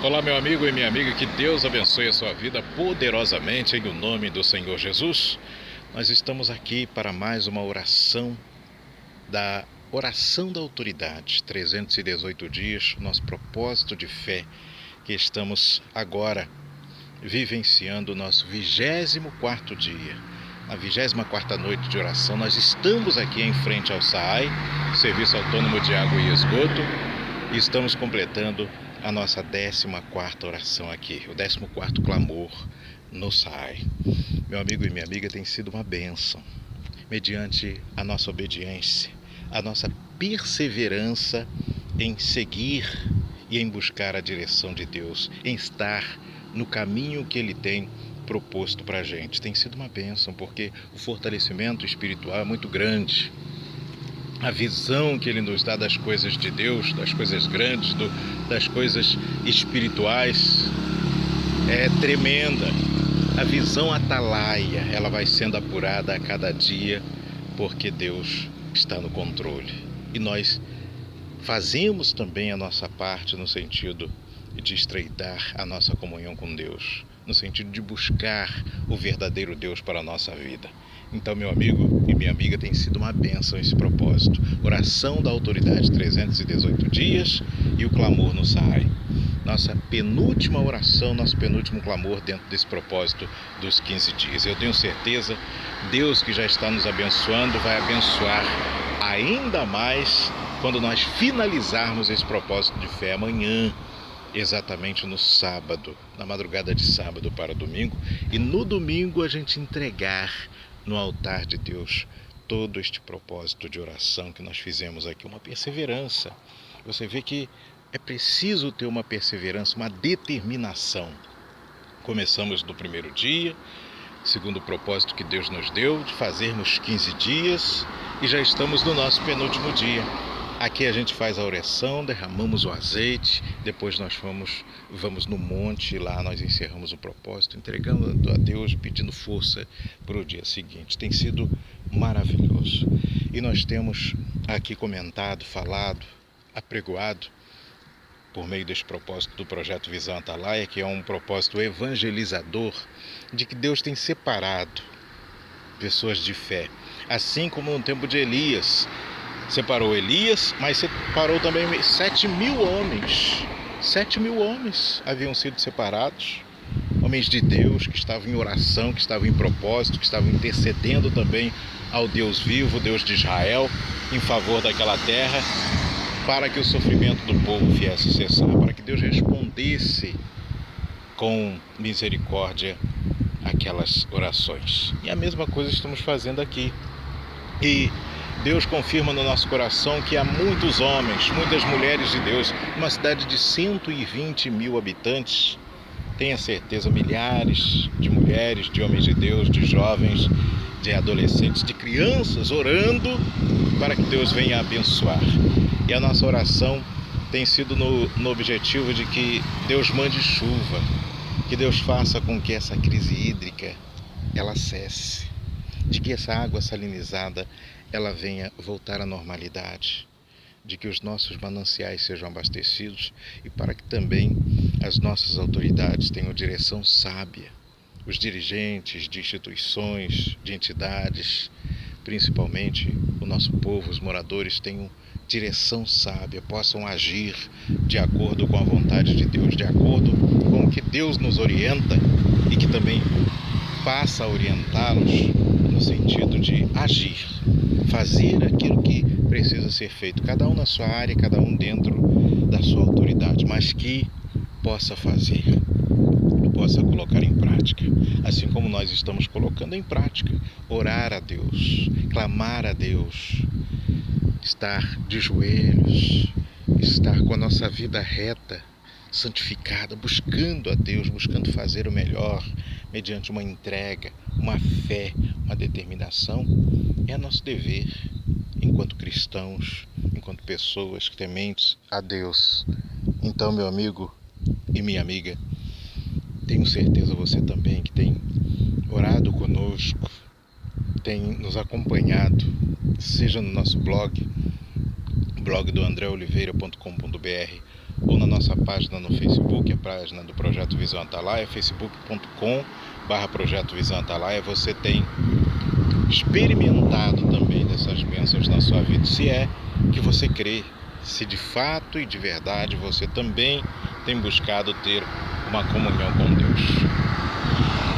Olá, meu amigo e minha amiga, que Deus abençoe a sua vida poderosamente em o nome do Senhor Jesus. Nós estamos aqui para mais uma oração da autoridade, 318 dias, nosso propósito de fé, que estamos agora vivenciando o nosso 24º dia, a 24ª noite de oração. Nós estamos aqui em frente ao SAAI, Serviço Autônomo de Água e Esgoto, e estamos completando a nossa 14ª oração aqui, o 14º clamor no SAAI. Meu amigo e minha amiga, tem sido uma bênção, mediante a nossa obediência, a nossa perseverança em seguir e em buscar a direção de Deus, em estar no caminho que Ele tem proposto para a gente. Tem sido uma bênção, porque o fortalecimento espiritual é muito grande. A visão que Ele nos dá das coisas de Deus, das coisas grandes, das coisas espirituais, é tremenda. A visão atalaia, ela vai sendo apurada a cada dia, porque Deus está no controle. E nós fazemos também a nossa parte no sentido de estreitar a nossa comunhão com Deus, no sentido de buscar o verdadeiro Deus para a nossa vida. Então, meu amigo e minha amiga, tem sido uma bênção esse propósito. Oração da autoridade, 318 dias, e o clamor no SAAI. Nossa penúltima oração, nosso penúltimo clamor dentro desse propósito dos 15 dias. Eu tenho certeza, Deus que já está nos abençoando, vai abençoar ainda mais quando nós finalizarmos esse propósito de fé amanhã, exatamente no sábado, na madrugada de sábado para domingo, e no domingo a gente entregar no altar de Deus todo este propósito de oração que nós fizemos aqui, uma perseverança. Você vê que é preciso ter uma perseverança, uma determinação. Começamos no primeiro dia, segundo o propósito que Deus nos deu, de fazermos 15 dias, e já estamos no nosso penúltimo dia. Aqui a gente faz a oração, derramamos o azeite, depois nós vamos no monte, lá nós encerramos o propósito, entregando a Deus, pedindo força para o dia seguinte. Tem sido maravilhoso. E nós temos aqui comentado, falado, apregoado, por meio deste propósito do Projeto Visão Atalaia, que é um propósito evangelizador, de que Deus tem separado pessoas de fé, assim como no tempo de Elias. Separou Elias, mas separou também 7.000 homens. 7.000 homens haviam sido separados, homens de Deus que estavam em oração, que estavam em propósito, que estavam intercedendo também ao Deus vivo, Deus de Israel, em favor daquela terra, para que o sofrimento do povo viesse a cessar, para que Deus respondesse com misericórdia aquelas orações. E a mesma coisa estamos fazendo aqui. E Deus confirma no nosso coração que há muitos homens, muitas mulheres de Deus, uma cidade de 120.000 habitantes, tenha certeza, milhares de mulheres, de homens de Deus, de jovens, de adolescentes, de crianças, orando para que Deus venha abençoar. E a nossa oração tem sido no objetivo de que Deus mande chuva, que Deus faça com que essa crise hídrica ela cesse, de que essa água salinizada ela venha voltar à normalidade, de que os nossos mananciais sejam abastecidos e para que também as nossas autoridades tenham direção sábia, os dirigentes de instituições, de entidades, principalmente o nosso povo, os moradores, tenham direção sábia, possam agir de acordo com a vontade de Deus, de acordo com o que Deus nos orienta e que também passa a orientá-los no sentido de agir, fazer aquilo que precisa ser feito, cada um na sua área, cada um dentro da sua autoridade, mas que possa fazer, possa colocar em prática, assim como nós estamos colocando em prática, orar a Deus, clamar a Deus, estar de joelhos, estar com a nossa vida reta, santificada, buscando a Deus, buscando fazer o melhor, mediante uma entrega, uma fé, uma determinação, é nosso dever, enquanto cristãos, enquanto pessoas tementes a Deus. Então, meu amigo e minha amiga, tenho certeza você também que tem orado conosco, tem nos acompanhado, seja no nosso blog do andreoliveira.com.br, ou na nossa página no Facebook, a página do Projeto Visão Atalaia, facebook.com/Projeto Visão Atalaia. Você tem experimentado também dessas bênçãos na sua vida, se é que você crê, se de fato e de verdade você também tem buscado ter uma comunhão com Deus.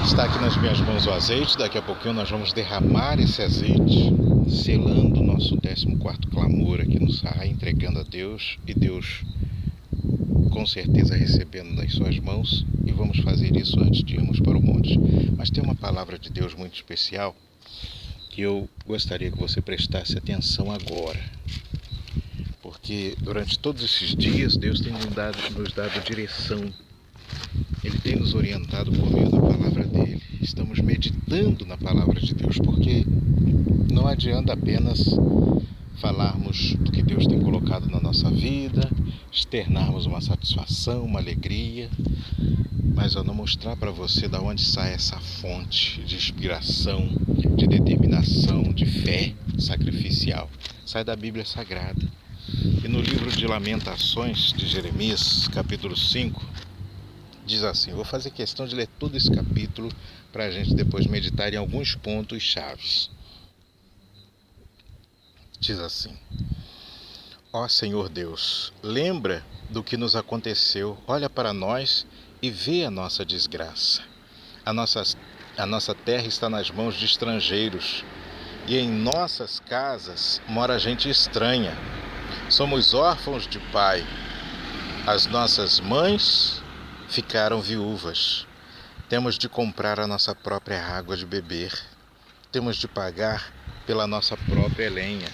Está aqui nas minhas mãos o azeite. Daqui a pouquinho nós vamos derramar esse azeite, selando o nosso 14º clamor aqui no Sahai, entregando a Deus, e Deus com certeza recebendo nas suas mãos, e vamos fazer isso antes de irmos para o monte. Mas tem uma palavra de Deus muito especial que eu gostaria que você prestasse atenção agora, porque durante todos esses dias Deus tem nos dado direção. Ele tem nos orientado por meio da palavra dele. Estamos meditando na palavra de Deus, porque não adianta apenas falarmos do que Deus tem colocado na nossa vida, externarmos uma satisfação, uma alegria, mas eu não mostrar para você de onde sai essa fonte de inspiração, de determinação, de fé sacrificial. Sai da Bíblia Sagrada. E no livro de Lamentações de Jeremias, capítulo 5, diz assim, vou fazer questão de ler todo esse capítulo para a gente depois meditar em alguns pontos chaves. Diz assim: ó Senhor Deus, lembra do que nos aconteceu, olha para nós e vê a nossa desgraça. A nossa terra está nas mãos de estrangeiros, e em nossas casas mora gente estranha. Somos órfãos de pai. As nossas mães ficaram viúvas. Temos de comprar a nossa própria água de beber. Temos de pagar pela nossa própria lenha.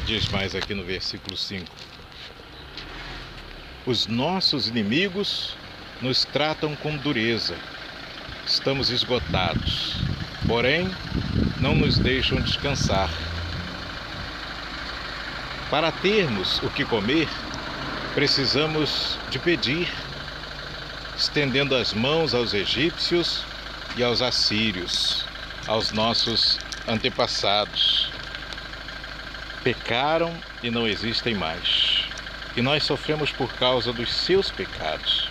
Diz mais aqui no versículo 5. Os nossos inimigos nos tratam com dureza. Estamos esgotados, porém não nos deixam descansar. Para termos o que comer, precisamos de pedir, estendendo as mãos aos egípcios e aos assírios, aos nossos antepassados. Pecaram e não existem mais, e nós sofremos por causa dos seus pecados.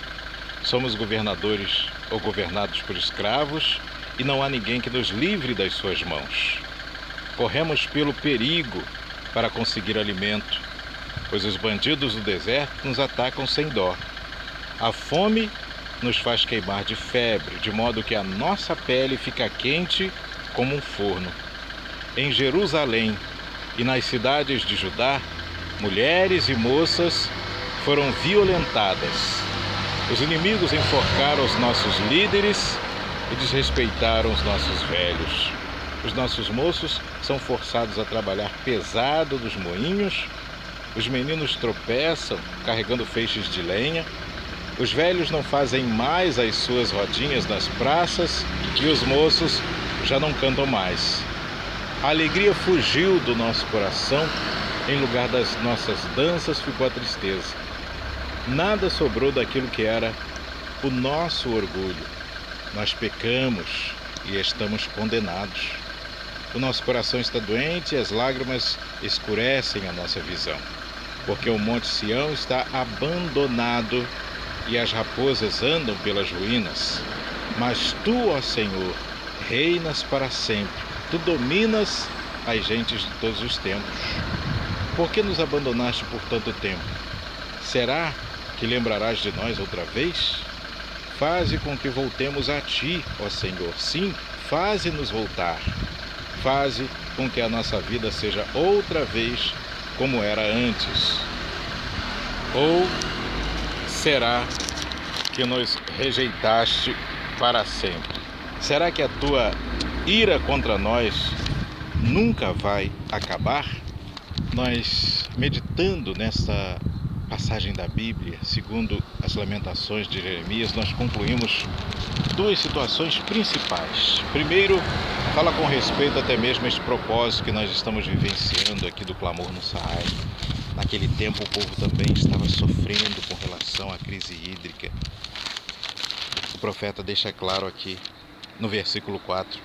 Somos governadores ou governados por escravos, e não há ninguém que nos livre das suas mãos. Corremos pelo perigo para conseguir alimento, pois os bandidos do deserto nos atacam sem dó. A fome nos faz queimar de febre, de modo que a nossa pele fica quente como um forno. Em Jerusalém e nas cidades de Judá, mulheres e moças foram violentadas. Os inimigos enforcaram os nossos líderes e desrespeitaram os nossos velhos. Os nossos moços são forçados a trabalhar pesado nos moinhos. Os meninos tropeçam carregando feixes de lenha. Os velhos não fazem mais as suas rodinhas nas praças e os moços já não cantam mais. A alegria fugiu do nosso coração, em lugar das nossas danças ficou a tristeza. Nada sobrou daquilo que era o nosso orgulho. Nós pecamos e estamos condenados. O nosso coração está doente e as lágrimas escurecem a nossa visão, porque o Monte Sião está abandonado e as raposas andam pelas ruínas. Mas tu, ó Senhor, reinas para sempre. Tu dominas as gentes de todos os tempos. Por que nos abandonaste por tanto tempo? Será que lembrarás de nós outra vez? Faze com que voltemos a ti, ó Senhor. Sim, faze-nos voltar. Faze com que a nossa vida seja outra vez como era antes. Ou será que nos rejeitaste para sempre? Será que a tua ira contra nós nunca vai acabar? Nós, meditando nessa passagem da Bíblia, segundo as Lamentações de Jeremias, nós concluímos duas situações principais. Primeiro, fala com respeito até mesmo a este propósito que nós estamos vivenciando aqui do clamor no Sahai. Naquele tempo o povo também estava sofrendo com relação à crise hídrica. O profeta deixa claro aqui no versículo 4: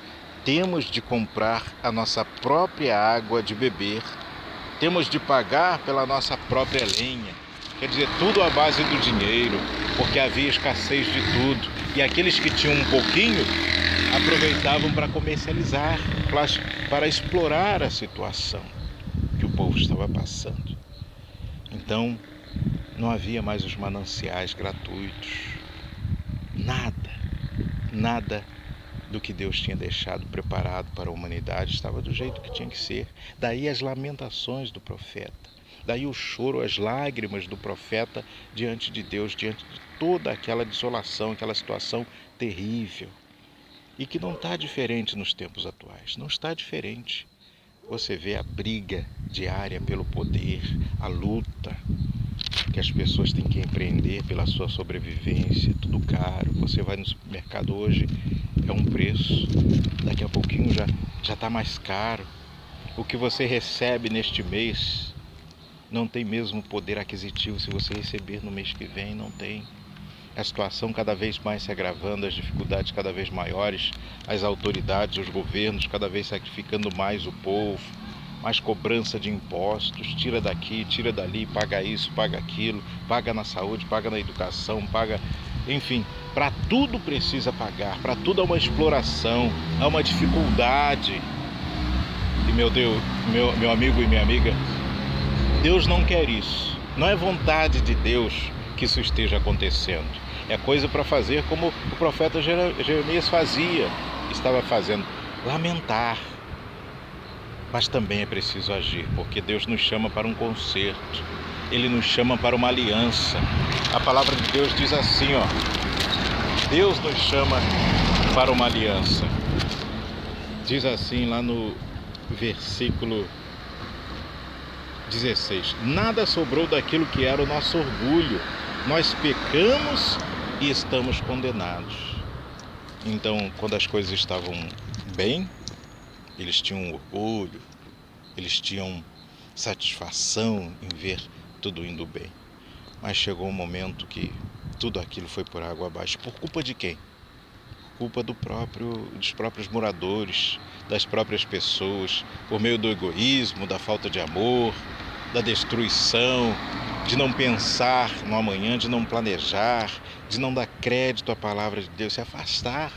temos de comprar a nossa própria água de beber, temos de pagar pela nossa própria lenha. Quer dizer, tudo à base do dinheiro, porque havia escassez de tudo. E aqueles que tinham um pouquinho aproveitavam para comercializar, para explorar a situação que o povo estava passando. Então, não havia mais os mananciais gratuitos. Nada do que Deus tinha deixado preparado para a humanidade estava do jeito que tinha que ser. Daí as lamentações do profeta, daí o choro, as lágrimas do profeta diante de Deus, diante de toda aquela desolação, aquela situação terrível. E que não está diferente nos tempos atuais, não está diferente. Você vê a briga diária pelo poder, a luta que as pessoas têm que empreender pela sua sobrevivência, tudo caro. Você vai no supermercado hoje, é um preço, daqui a pouquinho já está mais caro. O que você recebe neste mês não tem mesmo poder aquisitivo se você receber no mês que vem, não tem. A situação cada vez mais se agravando, as dificuldades cada vez maiores, as autoridades, os governos cada vez sacrificando mais o povo, mais cobrança de impostos, tira daqui, tira dali, paga isso, paga aquilo, paga na saúde, paga na educação, paga... Enfim, para tudo precisa pagar, para tudo há uma exploração, há uma dificuldade. E meu Deus, meu amigo e minha amiga, Deus não quer isso. Não é vontade de Deus que isso esteja acontecendo. É coisa para fazer como o profeta Jeremias estava fazendo, lamentar. Mas também é preciso agir, porque Deus nos chama para um concerto. Ele nos chama para uma aliança. A palavra de Deus diz assim, Deus nos chama para uma aliança. Diz assim lá no versículo 16: nada sobrou daquilo que era o nosso orgulho. Nós pecamos e estamos condenados. Então, quando as coisas estavam bem, eles tinham orgulho, eles tinham satisfação em ver tudo indo bem. Mas chegou um momento que tudo aquilo foi por água abaixo. Por culpa de quem? Por culpa dos próprios moradores, das próprias pessoas, por meio do egoísmo, da falta de amor, da destruição, de não pensar no amanhã, de não planejar, de não dar crédito à palavra de Deus, se afastar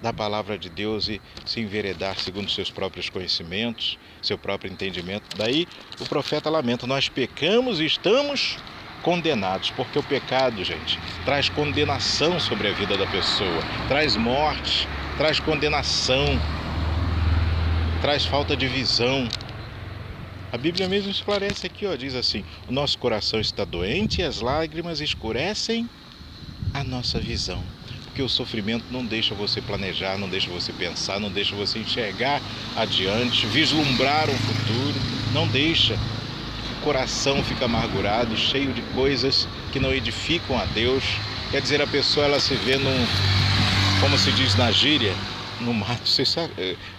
da palavra de Deus e se enveredar segundo seus próprios conhecimentos, seu próprio entendimento. Daí o profeta lamenta: nós pecamos e estamos condenados, porque o pecado, gente, traz condenação sobre a vida da pessoa, traz morte, traz condenação, traz falta de visão. A Bíblia mesmo esclarece aqui, diz assim: o nosso coração está doente e as lágrimas escurecem a nossa visão. Porque o sofrimento não deixa você planejar, não deixa você pensar, não deixa você enxergar adiante, vislumbrar um futuro, não deixa. O coração fica amargurado, cheio de coisas que não edificam a Deus. Quer dizer, a pessoa ela se vê como se diz na gíria, no mato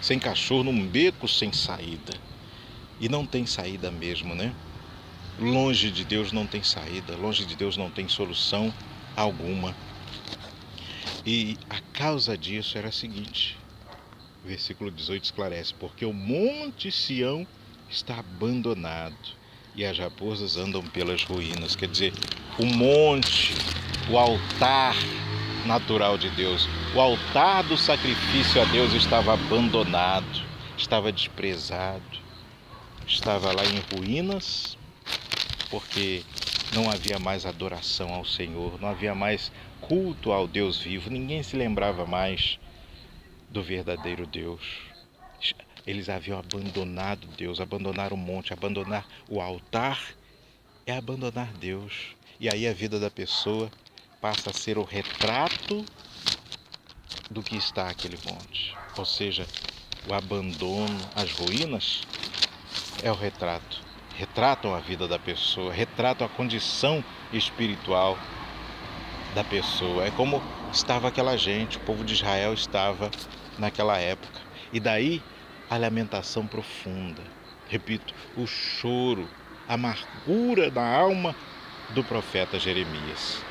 sem cachorro, num beco sem saída. E não tem saída mesmo, né? Longe de Deus não tem saída, longe de Deus não tem solução alguma. E a causa disso era a seguinte: o versículo 18 esclarece: porque o monte Sião está abandonado e as raposas andam pelas ruínas. Quer dizer, o monte, o altar natural de Deus, o altar do sacrifício a Deus estava abandonado, estava desprezado, estava lá em ruínas, porque não havia mais adoração ao Senhor, não havia mais culto ao Deus vivo, ninguém se lembrava mais do verdadeiro Deus. Eles haviam abandonado Deus, abandonar o monte, abandonar o altar é abandonar Deus. E aí a vida da pessoa passa a ser o retrato do que está aquele monte. Ou seja, o abandono, as ruínas é o retrato. Retratam a vida da pessoa, retratam a condição espiritual da pessoa. É como estava aquela gente, o povo de Israel estava naquela época. E daí a lamentação profunda, repito, o choro, a amargura na alma do profeta Jeremias.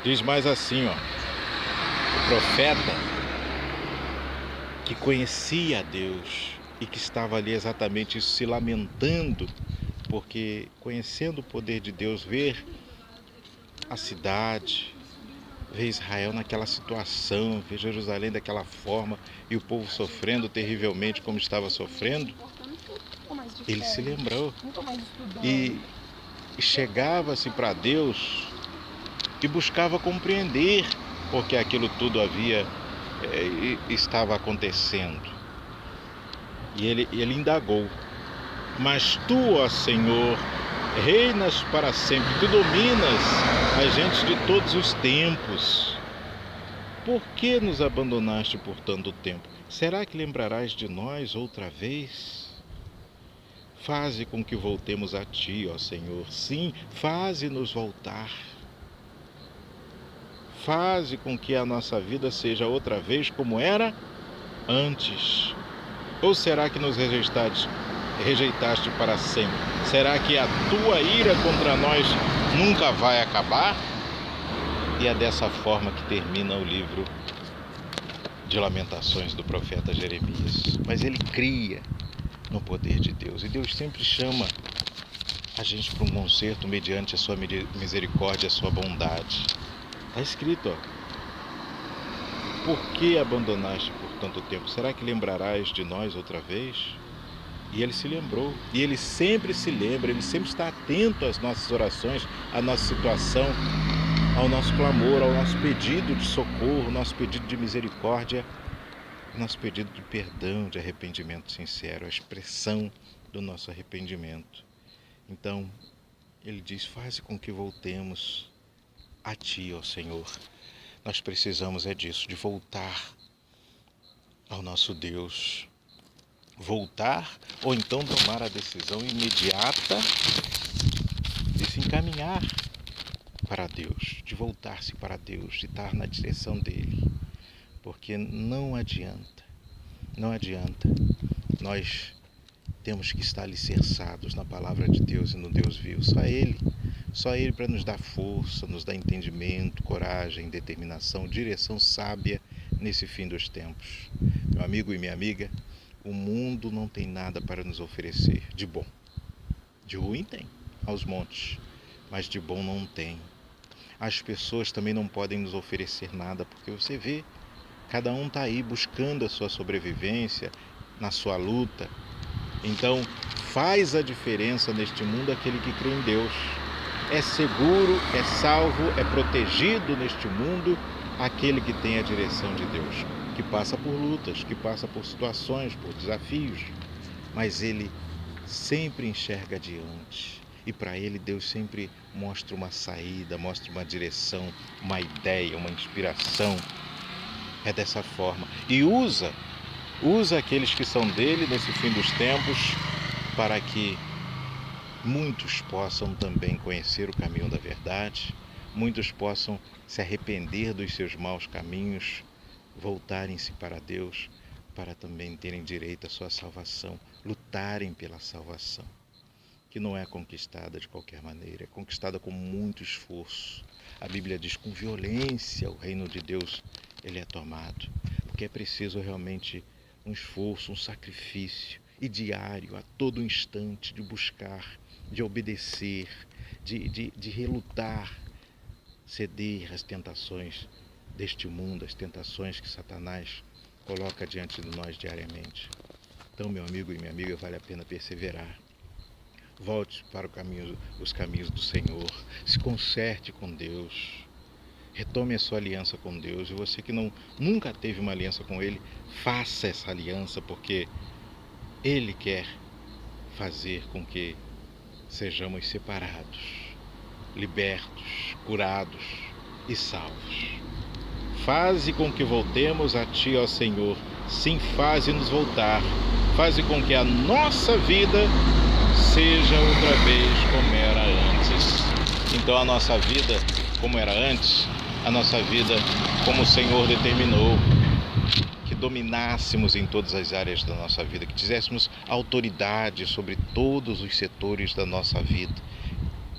Diz mais assim, o profeta que conhecia a Deus e que estava ali exatamente se lamentando porque conhecendo o poder de Deus, ver a cidade, ver Israel naquela situação, ver Jerusalém daquela forma e o povo sofrendo terrivelmente como estava sofrendo, ele se lembrou e chegava-se para Deus e buscava compreender porque aquilo tudo estava acontecendo. E ele indagou: mas tu, ó Senhor, reinas para sempre, tu dominas as gentes de todos os tempos. Por que nos abandonaste por tanto tempo? Será que lembrarás de nós outra vez? Faze com que voltemos a ti, ó Senhor. Sim, faze-nos voltar. Faze com que a nossa vida seja outra vez como era antes. Ou será que nos rejeitaste para sempre? Será que a tua ira contra nós nunca vai acabar? E é dessa forma que termina o livro de Lamentações do profeta Jeremias. Mas ele cria no poder de Deus. E Deus sempre chama a gente para um conserto mediante a sua misericórdia, a sua bondade. Está escrito, ó. Por que abandonaste por tanto tempo? Será que lembrarás de nós outra vez? E ele se lembrou. E ele sempre se lembra, ele sempre está atento às nossas orações, à nossa situação, ao nosso clamor, ao nosso pedido de socorro, ao nosso pedido de misericórdia, ao nosso pedido de perdão, de arrependimento sincero, a expressão do nosso arrependimento. Então, ele diz: faze com que voltemos a ti, ó Senhor. Nós precisamos disso, de voltar ao nosso Deus. Voltar, ou então tomar a decisão imediata de se encaminhar para Deus, de voltar-se para Deus, de estar na direção dele. Porque não adianta. Nós temos que estar alicerçados na palavra de Deus e no Deus vivo. Só Ele para nos dar força, nos dar entendimento, coragem, determinação, direção sábia nesse fim dos tempos. Meu amigo e minha amiga, o mundo não tem nada para nos oferecer de bom. De ruim tem, aos montes, mas de bom não tem. As pessoas também não podem nos oferecer nada, porque você vê, cada um está aí buscando a sua sobrevivência, na sua luta. Então, faz a diferença neste mundo aquele que crê em Deus. É seguro, é salvo, é protegido neste mundo aquele que tem a direção de Deus, que passa por lutas, que passa por situações, por desafios, mas ele sempre enxerga adiante. E para ele Deus sempre mostra uma saída, mostra uma direção, uma ideia, uma inspiração. É dessa forma. E usa aqueles que são dele nesse fim dos tempos para que muitos possam também conhecer o caminho da verdade, muitos possam se arrepender dos seus maus caminhos, voltarem-se para Deus, para também terem direito à sua salvação, lutarem pela salvação, que não é conquistada de qualquer maneira, é conquistada com muito esforço. A Bíblia diz: com violência o reino de Deus ele é tomado, porque é preciso realmente um esforço, um sacrifício, e diário, a todo instante, de buscar, de obedecer, de relutar, ceder às tentações deste mundo, às tentações que Satanás coloca diante de nós diariamente. Então, meu amigo e minha amiga, vale a pena perseverar. Volte para os caminhos do Senhor, se conserte com Deus, retome a sua aliança com Deus. E você que nunca teve uma aliança com Ele, faça essa aliança, porque Ele quer fazer com que sejamos separados, libertos, curados e salvos. Faze com que voltemos a Ti, ó Senhor. Sim, faze-nos voltar. Faze com que a nossa vida seja outra vez como era antes. Então a nossa vida como era antes, a nossa vida como o Senhor determinou, que dominássemos em todas as áreas da nossa vida, que tivéssemos autoridade sobre todos os setores da nossa vida.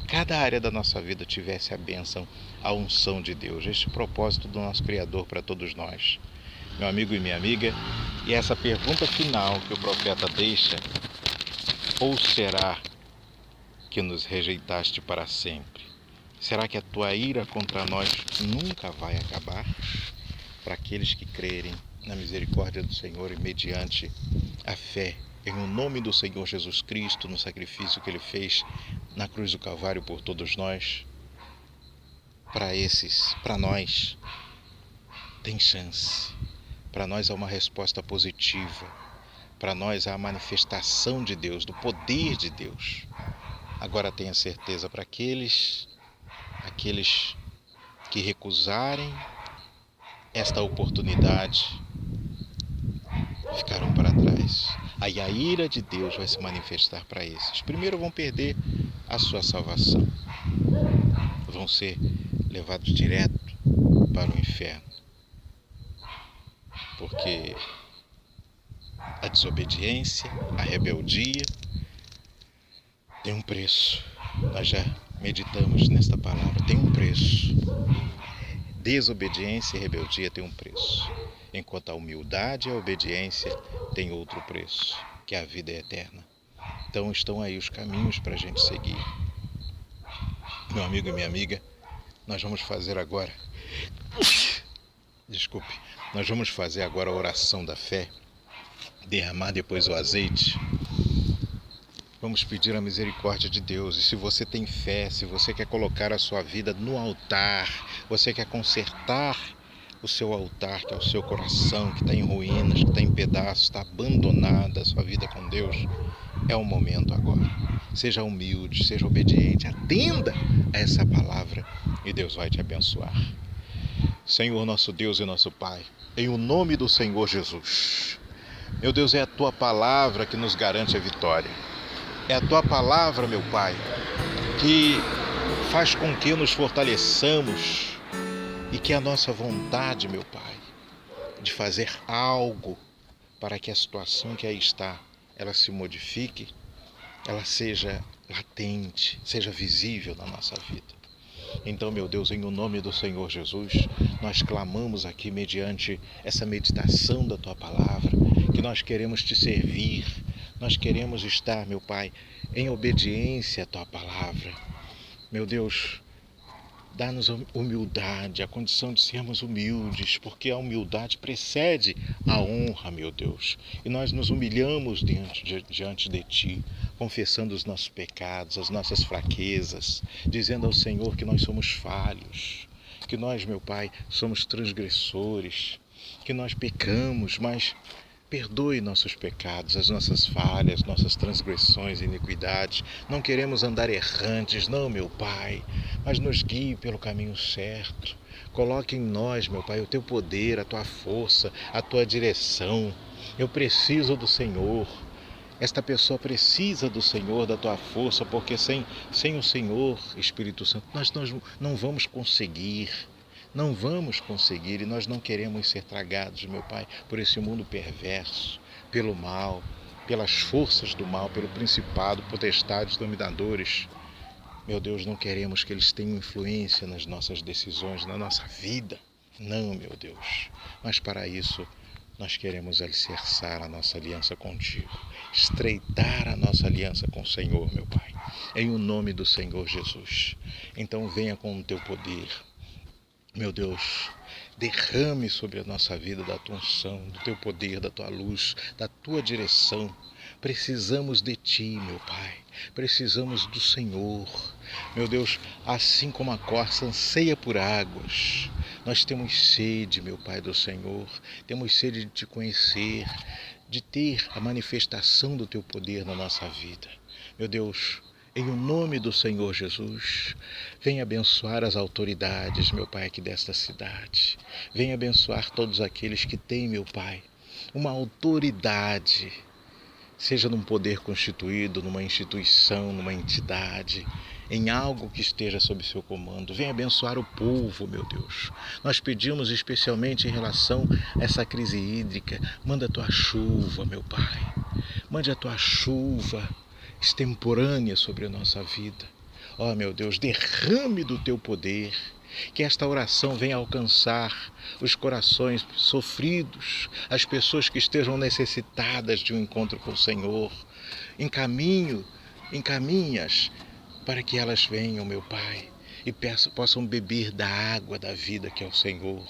Cada área da nossa vida tivesse a bênção, a unção de Deus. Este é o propósito do nosso Criador para todos nós. Meu amigo e minha amiga, e essa pergunta final que o profeta deixa: ou será que nos rejeitaste para sempre? Será que a tua ira contra nós nunca vai acabar? Para aqueles que crerem na misericórdia do Senhor e mediante a fé em o nome do Senhor Jesus Cristo, no sacrifício que Ele fez na cruz do Calvário por todos nós, para nós, tem chance. Para nós há uma resposta positiva. Para nós há a manifestação de Deus, do poder de Deus. Agora tenha certeza, para aqueles que recusarem esta oportunidade, ficarão para trás. Aí a ira de Deus vai se manifestar para esses. Primeiro vão perder a sua salvação. Vão ser levados direto para o inferno. Porque a desobediência, a rebeldia tem um preço. Nós já meditamos nesta palavra. Tem um preço. Desobediência e rebeldia tem um preço. Enquanto a humildade e a obediência tem outro preço, que é a vida eterna. Então estão aí os caminhos para a gente seguir. Meu amigo e minha amiga, nós vamos fazer agora... Nós vamos fazer agora a oração da fé, derramar depois o azeite. Vamos pedir a misericórdia de Deus. E se você tem fé, se você quer colocar a sua vida no altar, você quer consertar o seu altar, que é o seu coração, que está em ruínas, que está em pedaços, está abandonada a sua vida com Deus, é o momento agora. Seja humilde, seja obediente, atenda a essa palavra e Deus vai te abençoar. Senhor, nosso Deus e nosso Pai, em o nome do Senhor Jesus, meu Deus, é a Tua palavra que nos garante a vitória. É a Tua palavra, meu Pai, que faz com que nos fortaleçamos e que a nossa vontade, meu Pai, de fazer algo para que a situação que aí está, ela se modifique, ela seja latente, seja visível na nossa vida. Então, meu Deus, em o nome do Senhor Jesus, nós clamamos aqui mediante essa meditação da Tua palavra, que nós queremos Te servir, nós queremos estar, meu Pai, em obediência à Tua palavra. Meu Deus, dá-nos humildade, a condição de sermos humildes, porque a humildade precede a honra, meu Deus. E nós nos humilhamos diante de Ti, confessando os nossos pecados, as nossas fraquezas, dizendo ao Senhor que nós somos falhos, que nós, meu Pai, somos transgressores, que nós pecamos, mas perdoe nossos pecados, as nossas falhas, nossas transgressões e iniquidades. Não queremos andar errantes, não, meu Pai, mas nos guie pelo caminho certo. Coloque em nós, meu Pai, o Teu poder, a Tua força, a Tua direção. Eu preciso do Senhor. Esta pessoa precisa do Senhor, da Tua força, porque sem o Senhor, Espírito Santo, nós não vamos conseguir. Não vamos conseguir e nós não queremos ser tragados, meu Pai, por esse mundo perverso, pelo mal, pelas forças do mal, pelo principado, potestades, dominadores. Meu Deus, não queremos que eles tenham influência nas nossas decisões, na nossa vida. Não, meu Deus. Mas para isso, nós queremos alicerçar a nossa aliança contigo, estreitar a nossa aliança com o Senhor, meu Pai, em o nome do Senhor Jesus. Então venha com o Teu poder. Meu Deus, derrame sobre a nossa vida da Tua unção, do Teu poder, da Tua luz, da Tua direção. Precisamos de Ti, meu Pai. Precisamos do Senhor. Meu Deus, assim como a corça anseia por águas, nós temos sede, meu Pai, do Senhor. Temos sede de Te conhecer, de ter a manifestação do Teu poder na nossa vida. Meu Deus, em o nome do Senhor Jesus, venha abençoar as autoridades, meu Pai, aqui desta cidade. Venha abençoar todos aqueles que têm, meu Pai, uma autoridade, seja num poder constituído, numa instituição, numa entidade, em algo que esteja sob seu comando. Venha abençoar o povo, meu Deus. Nós pedimos especialmente em relação a essa crise hídrica. Manda a Tua chuva, meu Pai. Mande a Tua chuva extemporânea sobre a nossa vida. Ó, meu Deus, derrame do Teu poder, que esta oração venha alcançar os corações sofridos, as pessoas que estejam necessitadas de um encontro com o Senhor. Encaminhe-as para que elas venham, meu Pai, e possam beber da água da vida que é o Senhor.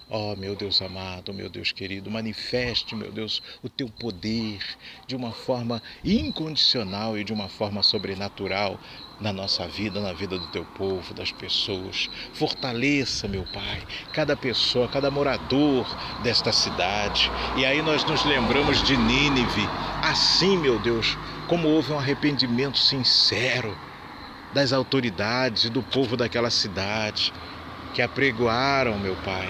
Ó, meu Deus amado, meu Deus querido, manifeste, meu Deus, o teu poder de uma forma incondicional e de uma forma sobrenatural na nossa vida, na vida do teu povo, das pessoas. Fortaleça, meu Pai, cada pessoa, cada morador desta cidade. E aí nós nos lembramos de Nínive. Assim, meu Deus, como houve um arrependimento sincero das autoridades e do povo daquela cidade, que apregoaram, meu Pai.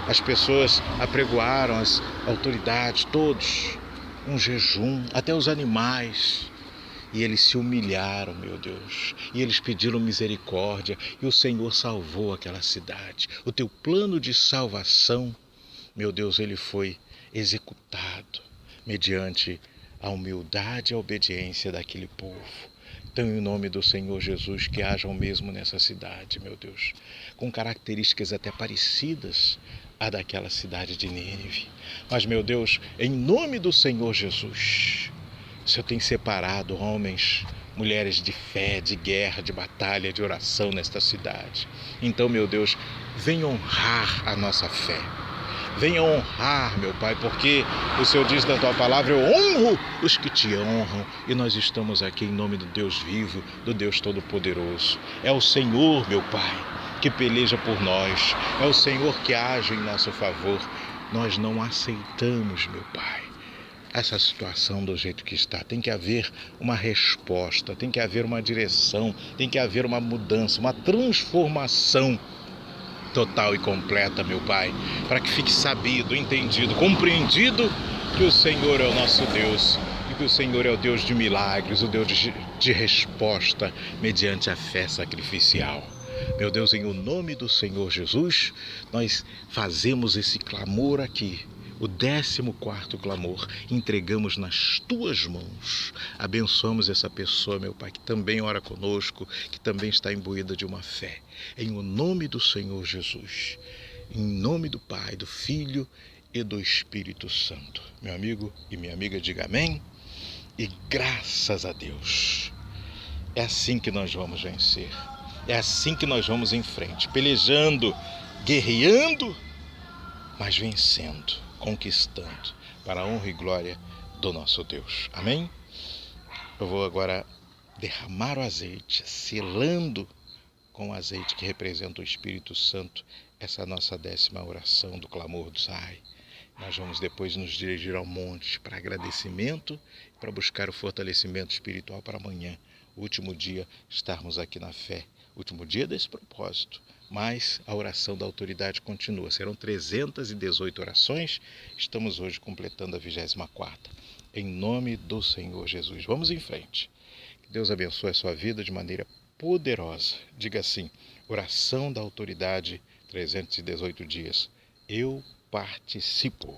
As pessoas apregoaram, as autoridades, todos, um jejum, até os animais. E eles se humilharam, meu Deus, e eles pediram misericórdia, e o Senhor salvou aquela cidade. O teu plano de salvação, meu Deus, ele foi executado mediante a humildade e a obediência daquele povo. Então, em nome do Senhor Jesus, que haja o mesmo nessa cidade, meu Deus, com características até parecidas à daquela cidade de Nínive. Mas, meu Deus, em nome do Senhor Jesus, o Senhor tem separado homens, mulheres de fé, de guerra, de batalha, de oração nesta cidade. Então, meu Deus, venha honrar a nossa fé. Venha honrar, meu Pai, porque o Senhor diz na tua palavra: eu honro os que te honram. E nós estamos aqui em nome do Deus vivo, do Deus Todo-Poderoso. É o Senhor, meu Pai, que peleja por nós. É o Senhor que age em nosso favor. Nós não aceitamos, meu Pai, essa situação do jeito que está. Tem que haver uma resposta, tem que haver uma direção, tem que haver uma mudança, uma transformação total e completa, meu Pai, para que fique sabido, entendido, compreendido que o Senhor é o nosso Deus e que o Senhor é o Deus de milagres, o Deus de resposta mediante a fé sacrificial. Meu Deus, em o nome do Senhor Jesus, nós fazemos esse clamor aqui, o 14º clamor, entregamos nas tuas mãos. Abençoamos essa pessoa, meu Pai, que também ora conosco, que também está imbuída de uma fé. Em o nome do Senhor Jesus, em nome do Pai, do Filho e do Espírito Santo. Meu amigo e minha amiga, diga amém e graças a Deus. É assim que nós vamos vencer. É assim que nós vamos em frente, pelejando, guerreando, mas vencendo, conquistando, para a honra e glória do nosso Deus. Amém? Eu vou agora derramar o azeite, selando com o azeite que representa o Espírito Santo, essa nossa 10ª oração do clamor do Sai. Nós vamos depois nos dirigir ao monte para agradecimento, para buscar o fortalecimento espiritual para amanhã, o último dia, estarmos aqui na fé, último dia desse propósito. Mas a oração da autoridade continua. Serão 318 orações. Estamos hoje completando a 24ª. Em nome do Senhor Jesus. Vamos em frente. Que Deus abençoe a sua vida de maneira poderosa. Diga assim: oração da autoridade, 318 dias. Eu participo.